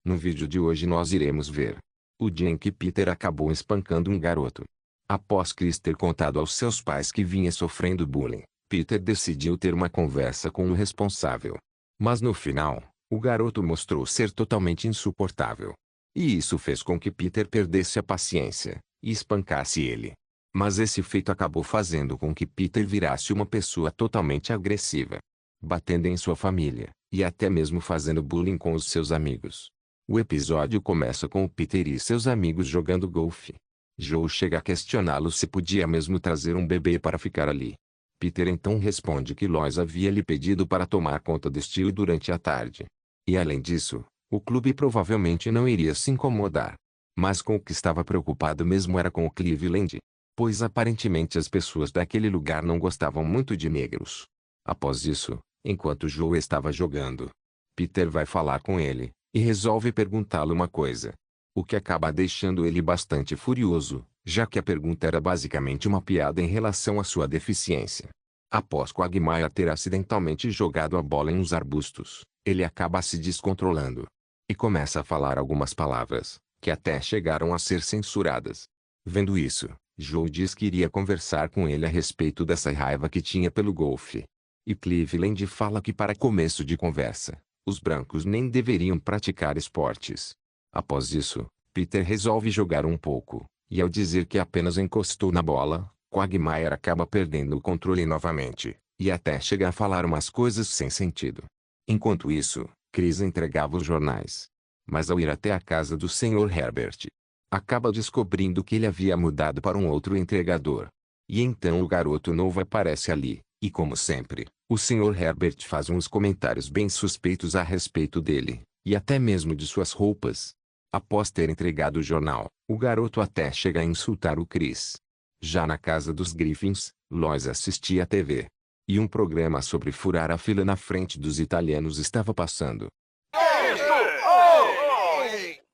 No vídeo de hoje nós iremos ver o dia em que Peter acabou espancando um garoto. Após Chris ter contado aos seus pais que vinha sofrendo bullying, Peter decidiu ter uma conversa com o responsável. Mas no final, o garoto mostrou ser totalmente insuportável. E isso fez com que Peter perdesse a paciência e espancasse ele. Mas esse feito acabou fazendo com que Peter virasse uma pessoa totalmente agressiva, batendo em sua família, e até mesmo fazendo bullying com os seus amigos. O episódio começa com o Peter e seus amigos jogando golfe. Joe chega a questioná-lo se podia mesmo trazer um bebê para ficar ali. Peter então responde que Lois havia lhe pedido para tomar conta do estilo durante a tarde. E além disso, o clube provavelmente não iria se incomodar. Mas com o que estava preocupado mesmo era com o Cleveland, pois aparentemente as pessoas daquele lugar não gostavam muito de negros. Após isso, enquanto Joe estava jogando, Peter vai falar com ele e resolve perguntá-lo uma coisa, o que acaba deixando ele bastante furioso, já que a pergunta era basicamente uma piada em relação à sua deficiência. Após Quagmire ter acidentalmente jogado a bola em uns arbustos, ele acaba se descontrolando e começa a falar algumas palavras, que até chegaram a ser censuradas. Vendo isso, Joe diz que iria conversar com ele a respeito dessa raiva que tinha pelo golfe. E Cleveland fala que para começo de conversa, os brancos nem deveriam praticar esportes. Após isso, Peter resolve jogar um pouco, e ao dizer que apenas encostou na bola, Quagmire acaba perdendo o controle novamente, e até chega a falar umas coisas sem sentido. Enquanto isso, Chris entregava os jornais. Mas ao ir até a casa do Sr. Herbert, acaba descobrindo que ele havia mudado para um outro entregador. E então o garoto novo aparece ali, e como sempre, o Sr. Herbert faz uns comentários bem suspeitos a respeito dele, e até mesmo de suas roupas. Após ter entregado o jornal, o garoto até chega a insultar o Chris. Já na casa dos Griffins, Lois assistia à TV. E um programa sobre furar a fila na frente dos italianos estava passando.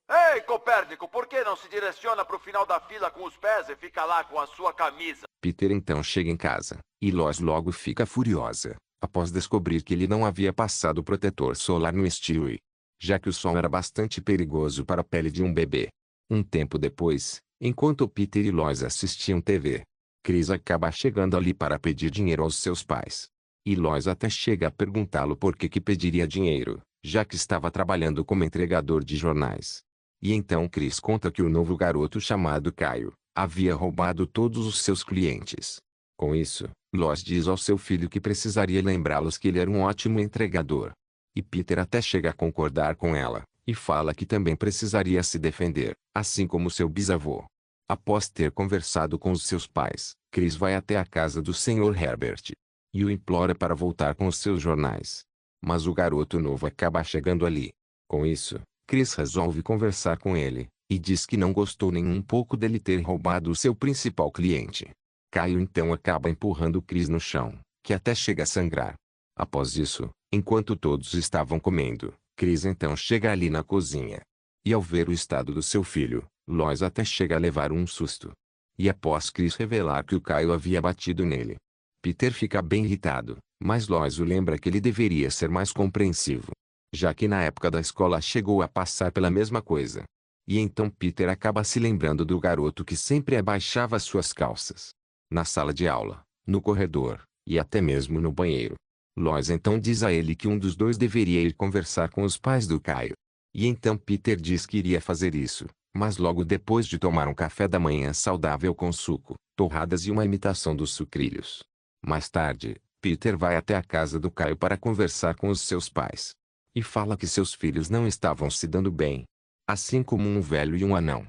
Ei, Copérnico, por que não se direciona para o final da fila com os pés e fica lá com a sua camisa? Peter então chega em casa, e Lois logo fica furiosa, após descobrir que ele não havia passado protetor solar no Stewie, já que o sol era bastante perigoso para a pele de um bebê. Um tempo depois, enquanto Peter e Lois assistiam TV, Chris acaba chegando ali para pedir dinheiro aos seus pais. E Lois até chega a perguntá-lo por que pediria dinheiro, já que estava trabalhando como entregador de jornais. E então Chris conta que o novo garoto chamado Caio havia roubado todos os seus clientes. Com isso, Lois diz ao seu filho que precisaria lembrá-los que ele era um ótimo entregador. E Peter até chega a concordar com ela, e fala que também precisaria se defender, assim como seu bisavô. Após ter conversado com os seus pais, Chris vai até a casa do Sr. Herbert e o implora para voltar com os seus jornais. Mas o garoto novo acaba chegando ali. Com isso, Chris resolve conversar com ele, e diz que não gostou nem um pouco dele ter roubado o seu principal cliente. Caio então acaba empurrando Chris no chão, que até chega a sangrar. Após isso, enquanto todos estavam comendo, Chris então chega ali na cozinha. E ao ver o estado do seu filho, Lois até chega a levar um susto. E após Chris revelar que o Caio havia batido nele, Peter fica bem irritado, mas Lois o lembra que ele deveria ser mais compreensivo, já que na época da escola chegou a passar pela mesma coisa. E então Peter acaba se lembrando do garoto que sempre abaixava suas calças. Na sala de aula, no corredor, e até mesmo no banheiro. Lois então diz a ele que um dos dois deveria ir conversar com os pais do Caio. E então Peter diz que iria fazer isso, mas logo depois de tomar um café da manhã saudável com suco, torradas e uma imitação dos sucrilhos. Mais tarde, Peter vai até a casa do Caio para conversar com os seus pais. E fala que seus filhos não estavam se dando bem, assim como um velho e um anão.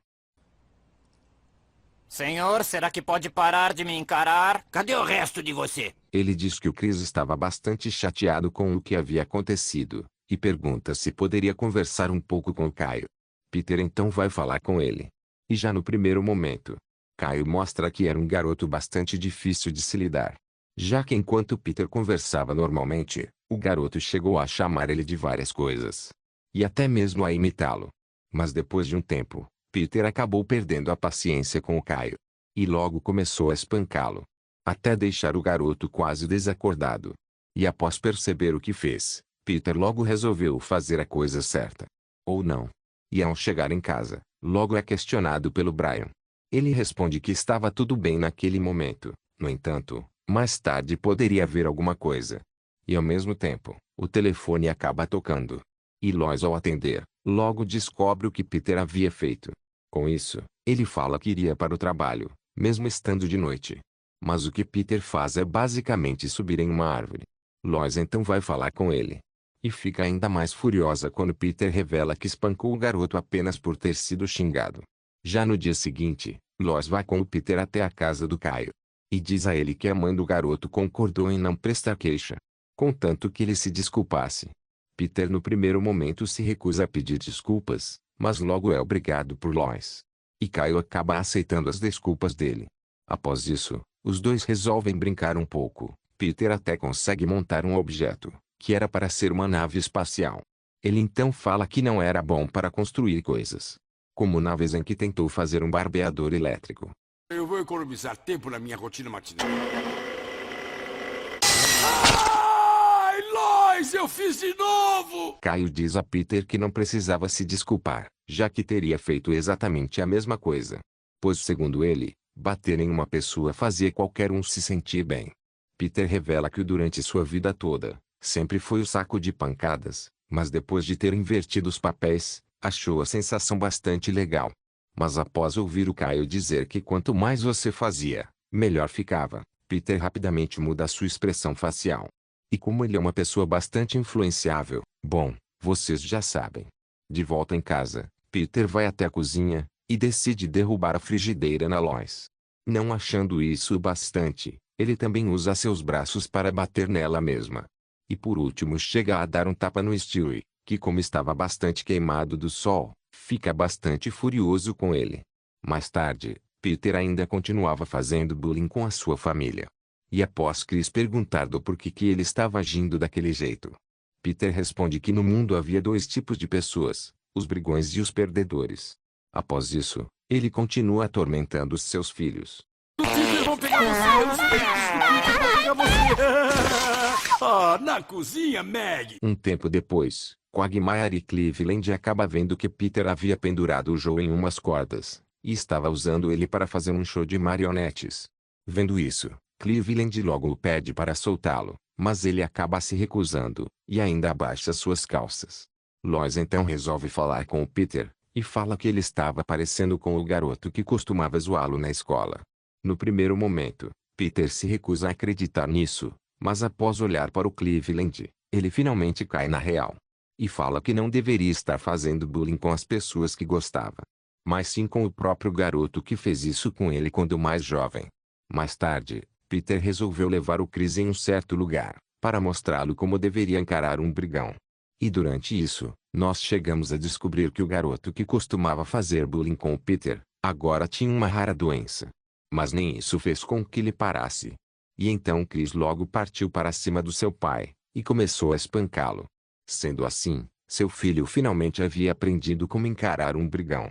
Senhor, será que pode parar de me encarar? Cadê o resto de você? Ele diz que o Chris estava bastante chateado com o que havia acontecido, e pergunta se poderia conversar um pouco com o Caio. Peter então vai falar com ele. E já no primeiro momento, Caio mostra que era um garoto bastante difícil de se lidar. Já que enquanto Peter conversava normalmente, o garoto chegou a chamar ele de várias coisas. E até mesmo a imitá-lo. Mas depois de um tempo, Peter acabou perdendo a paciência com o Caio. E logo começou a espancá-lo, até deixar o garoto quase desacordado. E após perceber o que fez, Peter logo resolveu fazer a coisa certa. Ou não. E ao chegar em casa, logo é questionado pelo Brian. Ele responde que estava tudo bem naquele momento. No entanto, mais tarde poderia haver alguma coisa. E ao mesmo tempo, o telefone acaba tocando. E Lois, ao atender, logo descobre o que Peter havia feito. Com isso, ele fala que iria para o trabalho, mesmo estando de noite. Mas o que Peter faz é basicamente subir em uma árvore. Lois então vai falar com ele. E fica ainda mais furiosa quando Peter revela que espancou o garoto apenas por ter sido xingado. Já no dia seguinte, Lois vai com o Peter até a casa do Caio. E diz a ele que a mãe do garoto concordou em não prestar queixa, contanto que ele se desculpasse. Peter no primeiro momento se recusa a pedir desculpas, mas logo é obrigado por Lois. E Caio acaba aceitando as desculpas dele. Após isso, os dois resolvem brincar um pouco. Peter até consegue montar um objeto, que era para ser uma nave espacial. Ele então fala que não era bom para construir coisas, como naves em que tentou fazer um barbeador elétrico. Eu vou economizar tempo na minha rotina matinal. Ai, Lois, eu fiz de novo! Caio diz a Peter que não precisava se desculpar, já que teria feito exatamente a mesma coisa. Pois segundo ele, bater em uma pessoa fazia qualquer um se sentir bem. Peter revela que durante sua vida toda, sempre foi o saco de pancadas, mas depois de ter invertido os papéis, achou a sensação bastante legal. Mas após ouvir o Caio dizer que quanto mais você fazia, melhor ficava, Peter rapidamente muda sua expressão facial. E como ele é uma pessoa bastante influenciável, bom, vocês já sabem. De volta em casa, Peter vai até a cozinha, e decide derrubar a frigideira na Lois. Não achando isso o bastante, ele também usa seus braços para bater nela mesma. E por último chega a dar um tapa no Stewie, que como estava bastante queimado do sol, fica bastante furioso com ele. Mais tarde, Peter ainda continuava fazendo bullying com a sua família. E após Chris perguntar do porquê que ele estava agindo daquele jeito, Peter responde que no mundo havia dois tipos de pessoas, os brigões e os perdedores. Após isso, ele continua atormentando os seus filhos. Vão pegar você! Vão pegar você! Ah, na cozinha, Meg! Um tempo depois, Quagmire e Cleveland acaba vendo que Peter havia pendurado o Joe em umas cordas, e estava usando ele para fazer um show de marionetes. Vendo isso, Cleveland logo o pede para soltá-lo, mas ele acaba se recusando, e ainda abaixa suas calças. Lois então resolve falar com o Peter, e fala que ele estava parecendo com o garoto que costumava zoá-lo na escola. No primeiro momento, Peter se recusa a acreditar nisso, mas após olhar para o Cleveland, ele finalmente cai na real. E fala que não deveria estar fazendo bullying com as pessoas que gostava, mas sim com o próprio garoto que fez isso com ele quando mais jovem. Mais tarde, Peter resolveu levar o Chris em um certo lugar, para mostrá-lo como deveria encarar um brigão. E durante isso, nós chegamos a descobrir que o garoto que costumava fazer bullying com o Peter, agora tinha uma rara doença. Mas nem isso fez com que ele parasse. E então Chris logo partiu para cima do seu pai, e começou a espancá-lo. Sendo assim, seu filho finalmente havia aprendido como encarar um brigão.